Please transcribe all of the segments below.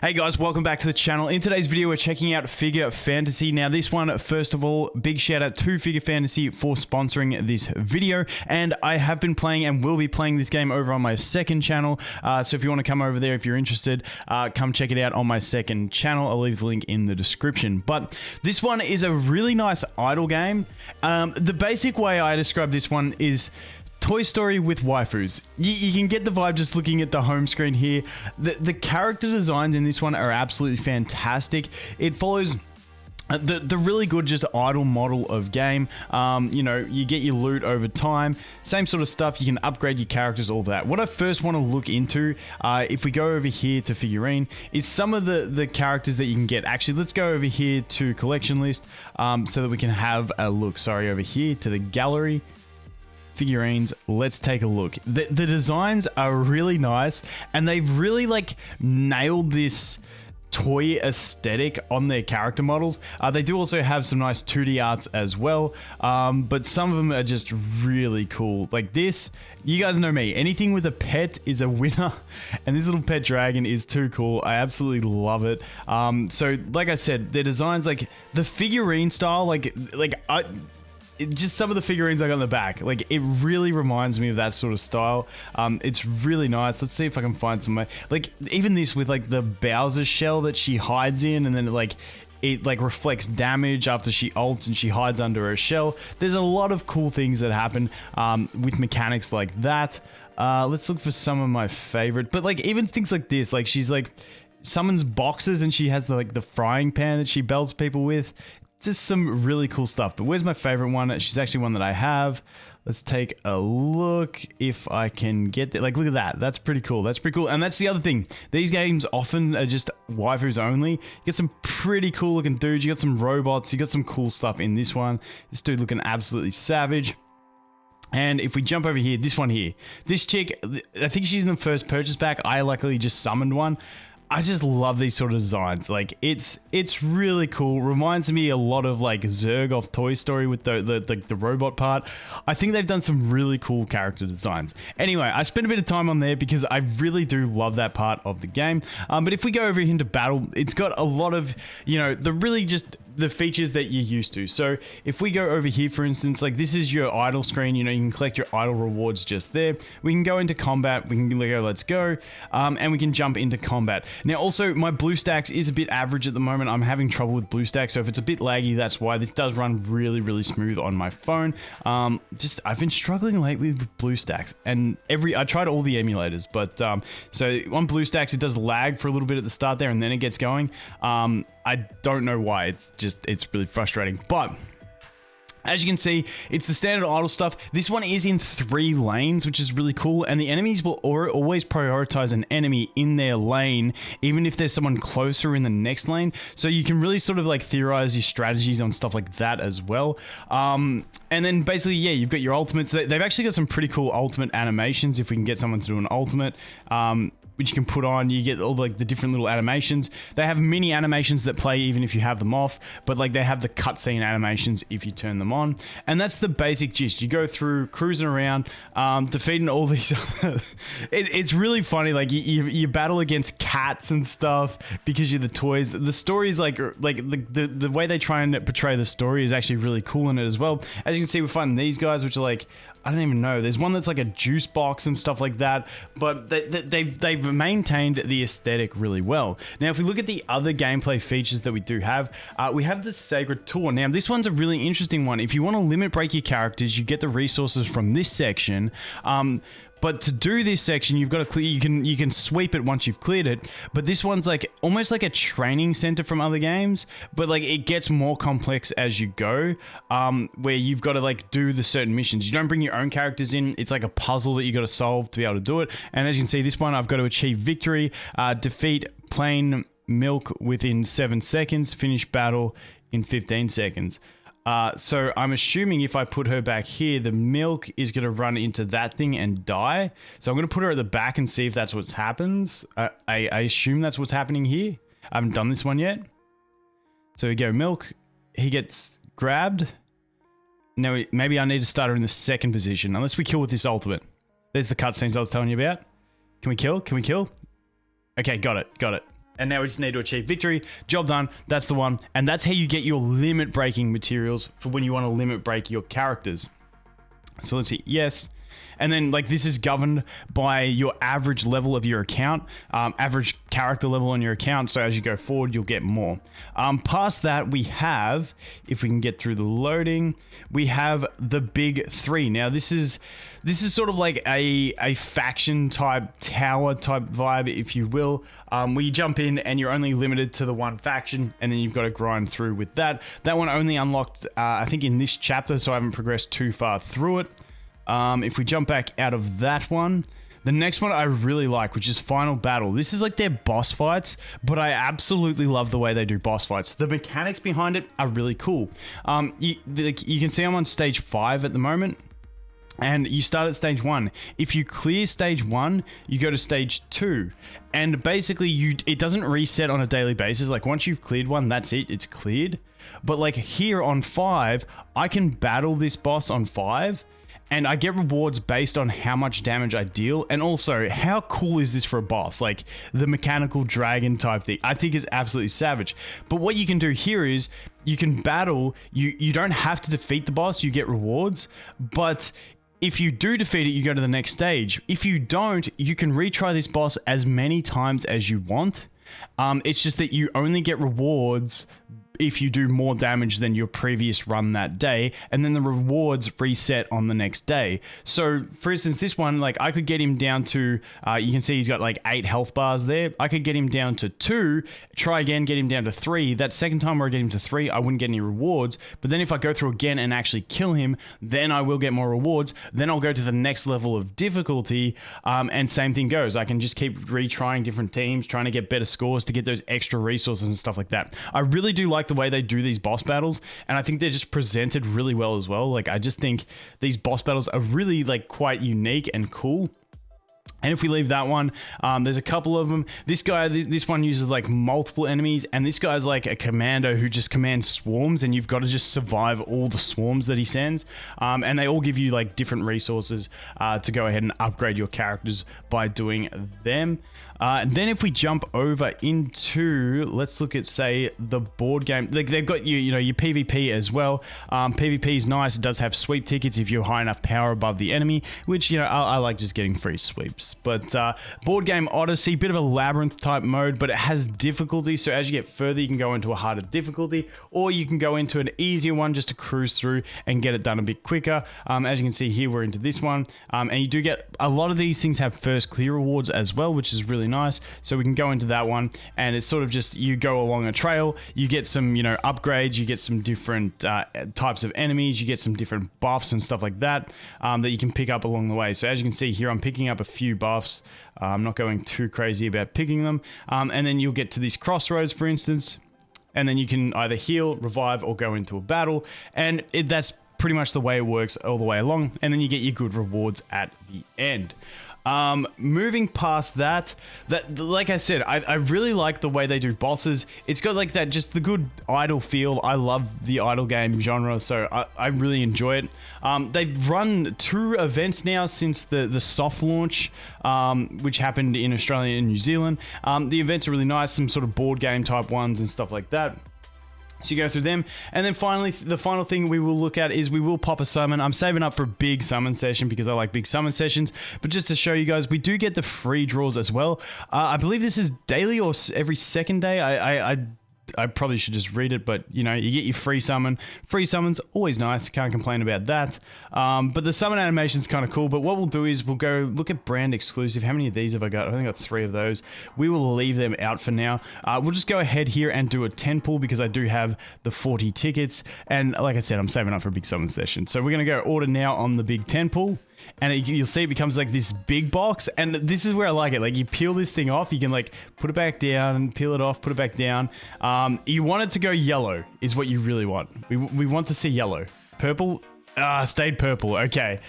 Hey guys, welcome back to the channel. In today's video, we're checking out Figure Fantasy. Now this one, first of all, big shout out to Figure Fantasy for sponsoring this video. And I have been playing and will be playing this game over on my second channel. So if you want to come over there, if you're interested, come check it out on my second channel. I'll leave the link in the description. But this one is a really nice idle game. The basic way I describe this one is Toy Story with waifus. You can get the vibe just looking at the home screen here. The character designs in this one are absolutely fantastic. It follows the really good just idle model of game. You know, you get your loot over time, same sort of stuff. You can upgrade your characters, all that. What I first want to look into, if we go over here to figurine, is some of the characters that you can get. Actually, let's go over here to collection list, so that we can have a look. Sorry, over here to the gallery. Figurines, let's take a look. The designs are really nice, and they've really like nailed this toy aesthetic on their character models. They do also have some nice 2D arts as well, but some of them are just really cool. Like this, you guys know me, anything with a pet is a winner, and this little pet dragon is too cool. I absolutely love it. So like I said, their designs, like the figurine style, just some of the figurines I got in the back, like it really reminds me of that sort of style. It's really nice. Let's see if I can find some, like even this with like the Bowser shell that she hides in, and then it reflects damage after she ults and she hides under her shell. There's a lot of cool things that happen with mechanics like that. Let's look for some of my favorite, but like even things like this, like she's like summons boxes and she has the frying pan that she belts people with. Just some really cool stuff. But where's my favorite one? She's actually one that I have. Let's take a look if I can get there. Like, look at that. That's pretty cool. That's pretty cool. And that's the other thing. These games often are just waifus only. You get some pretty cool looking dudes. You got some robots. You got some cool stuff in this one. This dude looking absolutely savage. And if we jump over here, this one here. This chick, I think she's in the first purchase pack. I luckily just summoned one. I just love these sort of designs. Like it's really cool. Reminds me a lot of like Zurg off Toy Story with the robot part. I think they've done some really cool character designs. Anyway, I spent a bit of time on there because I really do love that part of the game. But if we go over into battle, it's got a lot of, you know, the features that you're used to. So if we go over here, for instance, like this is your idle screen, you know, you can collect your idle rewards just there. We can go into combat, we can go, let's go, and we can jump into combat. Now also my BlueStacks is a bit average at the moment. I'm having trouble with BlueStacks, so if it's a bit laggy, that's why. This does run really smooth on my phone. I've been struggling lately with BlueStacks, and I tried all the emulators, but so on BlueStacks it does lag for a little bit at the start there, and then it gets going. I don't know why. It's really frustrating, but as you can see, it's the standard idle stuff. This one is in 3 lanes, which is really cool, and the enemies will always prioritize an enemy in their lane, even if there's someone closer in the next lane. So you can really sort of like theorize your strategies on stuff like that as well. And then basically, yeah, you've got your ultimates. They've actually got some pretty cool ultimate animations if we can get someone to do an ultimate. Which you can put on. You get all like the different little animations. They have mini animations that play even if you have them off, but like they have the cutscene animations if you turn them on. And that's the basic gist. You go through cruising around, defeating all these it's really funny. Like you battle against cats and stuff because you're the toys. The story is like the way they try and portray the story is actually really cool in it as well. As you can see, we're fighting these guys, which are like, I don't even know. There's one that's like a juice box and stuff like that, but they've maintained the aesthetic really well. Now, if we look at the other gameplay features that we do have, we have the Sacred Tour. Now, this one's a really interesting one. If you want to limit break your characters, you get the resources from this section. But to do this section, you've got to clear. You can sweep it once you've cleared it. But this one's like almost like a training center from other games, but like it gets more complex as you go, where you've got to like do the certain missions. You don't bring your own characters in. It's like a puzzle that you got to solve to be able to do it. And as you can see, this one I've got to achieve victory, defeat plain milk within 7 seconds, finish battle in 15 seconds. So I'm assuming if I put her back here, the milk is going to run into that thing and die. So I'm going to put her at the back and see if that's what happens. I assume that's what's happening here. I haven't done this one yet. So we go milk. He gets grabbed. Now maybe I need to start her in the second position. Unless we kill with this ultimate. There's the cutscenes I was telling you about. Can we kill? Can we kill? Okay, got it. Got it. And now we just need to achieve victory. Job done. That's the one. And that's how you get your limit breaking materials for when you want to limit break your characters. So let's hit yes. And then like this is governed by your average level of your account, average character level on your account. So as you go forward, you'll get more. Past that, we have, if we can get through the loading, we have the big three. Now this is sort of like a faction type, tower type vibe, if you will, where you jump in and you're only limited to the one faction, and then you've got to grind through with that. That one only unlocked, I think, in this chapter, so I haven't progressed too far through it. If we jump back out of that one, the next one I really like, which is Final Battle. This is like their boss fights, but I absolutely love the way they do boss fights. The mechanics behind it are really cool. You can see I'm on stage 5 at the moment. And you start at stage 1. If you clear stage 1, you go to stage 2. And basically it doesn't reset on a daily basis. Like once you've cleared one, that's it. It's cleared. But like here on 5, I can battle this boss on 5. And I get rewards based on how much damage I deal. And also, how cool is this for a boss? Like the mechanical dragon type thing, I think is absolutely savage. But what you can do here is you can battle. You don't have to defeat the boss. You get rewards. But if you do defeat it, you go to the next stage. If you don't, you can retry this boss as many times as you want. It's just that you only get rewards if you do more damage than your previous run that day, and then the rewards reset on the next day. So for instance, this one, like I could get him down to, you can see he's got like 8 health bars there. I could get him down to 2, try again, get him down to 3. That second time where I get him to 3, I wouldn't get any rewards. But then if I go through again and actually kill him, then I will get more rewards. Then I'll go to the next level of difficulty, and same thing goes. I can just keep retrying different teams, trying to get better scores to get those extra resources and stuff like that. I really do like the way they do these boss battles, and I think they're just presented really well as well. Like I just think these boss battles are really like quite unique and cool. And if we leave that one, there's a couple of them. This guy, this one uses like multiple enemies, and this guy's like a commando who just commands swarms, and you've got to just survive all the swarms that he sends. And they all give you like different resources to go ahead and upgrade your characters by doing them. Then if we jump over into, let's look at, say, the board game. Like they've got your PvP as well. PvP is nice. It does have sweep tickets if you're high enough power above the enemy, which, I like just getting free sweeps. But board game Odyssey, bit of a labyrinth type mode, but it has difficulty. So as you get further, you can go into a harder difficulty, or you can go into an easier one just to cruise through and get it done a bit quicker. As you can see here, we're into this one. And you do get, a lot of these things have first clear rewards as well, which is really nice. So we can go into that one, and it's sort of just, you go along a trail, you get some, upgrades, you get some different types of enemies, you get some different buffs and stuff like that, that you can pick up along the way. So as you can see here, I'm picking up a few buffs. I'm not going too crazy about picking them. And then you'll get to this crossroads, for instance, and then you can either heal, revive, or go into a battle. And that's pretty much the way it works all the way along. And then you get your good rewards at the end. Moving past that, like I said, I really like the way they do bosses. It's got like that, just the good idle feel. I love the idle game genre, so I really enjoy it. They've run 2 events now since the soft launch, which happened in Australia and New Zealand. The events are really nice, some sort of board game type ones and stuff like that. So you go through them, and then finally, the final thing we will look at is we will pop a summon. I'm saving up for a big summon session because I like big summon sessions, but just to show you guys, we do get the free draws as well. I believe this is daily or every second day. I probably should just read it, but you get your free summon. Free summons, always nice. Can't complain about that. But the summon animation is kind of cool. But what we'll do is we'll go look at brand exclusive. How many of these have I got? I think I got 3 of those. We will leave them out for now. We'll just go ahead here and do a 10 pull because I do have the 40 tickets. And like I said, I'm saving up for a big summon session. So we're going to go order now on the big 10 pull. And you'll see it becomes like this big box, and this is where I like it. Like you peel this thing off, you can like put it back down, peel it off, put it back down. You want it to go yellow is what you really want. We want to see yellow. Purple, stayed purple. Okay.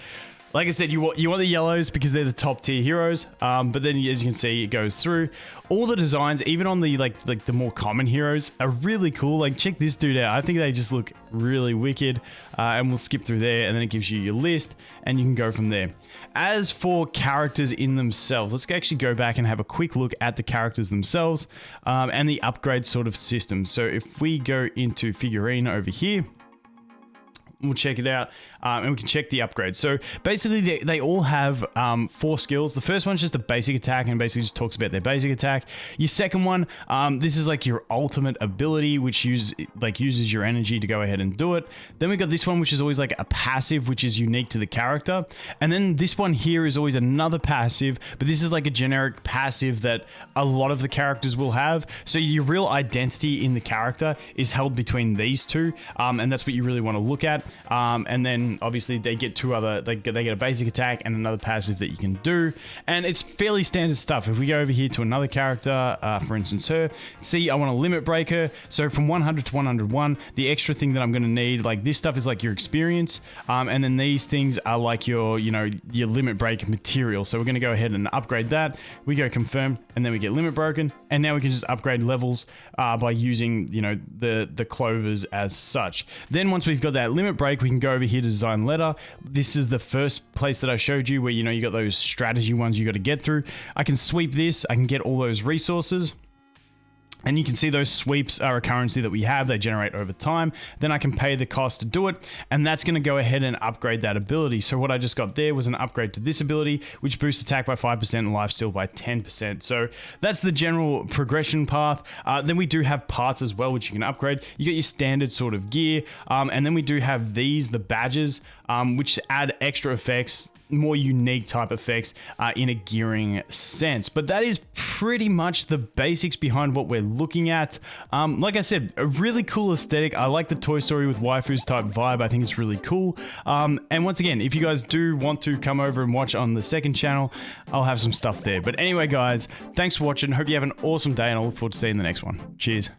Like I said, you want the yellows because they're the top tier heroes. But then as you can see, it goes through. All the designs, even on the like the more common heroes, are really cool. Like check this dude out. I think they just look really wicked. And we'll skip through there, and then it gives you your list, and you can go from there. As for characters in themselves, let's actually go back and have a quick look at the characters themselves and the upgrade sort of system. So if we go into figurine over here, we'll check it out and we can check the upgrades. So basically they all have 4 skills. The first one's just a basic attack and basically just talks about their basic attack. Your second one, this is like your ultimate ability, which uses your energy to go ahead and do it. Then we got this one, which is always like a passive, which is unique to the character. And then this one here is always another passive, but this is like a generic passive that a lot of the characters will have. So your real identity in the character is held between these two, and that's what you really want to look at. And then obviously they get two other, they get a basic attack and another passive that you can do, and it's fairly standard stuff. If we go over here to another character, for instance her, see I want to limit break her. So from 100 to 101, the extra thing that I'm going to need, like this stuff is like your experience, and then these things are like your, you know, your limit break material. So we're going to go ahead and upgrade that. We go confirm, and then we get limit broken, and now we can just upgrade levels by using, you know, the clovers as such. Then once we've got that limit break, we can go over here to design letter. This is the first place that I showed you where, you know, you got those strategy ones you got to get through. I can sweep this, I can get all those resources. And you can see those sweeps are a currency that we have. They generate over time. Then I can pay the cost to do it. And that's going to go ahead and upgrade that ability. So what I just got there was an upgrade to this ability, which boosts attack by 5% and lifesteal by 10%. So that's the general progression path. Then we do have parts as well, which you can upgrade. You got your standard sort of gear. And then we do have these, the badges, which add extra effects, more unique type effects in a gearing sense. But that is pretty much the basics behind what we're looking at. Like I said, a really cool aesthetic. I like the Toy Story with waifus type vibe. I think it's really cool. And once again, if you guys do want to come over and watch on the second channel, I'll have some stuff there. But anyway, guys, thanks for watching. Hope you have an awesome day, and I look forward to seeing the next one. Cheers.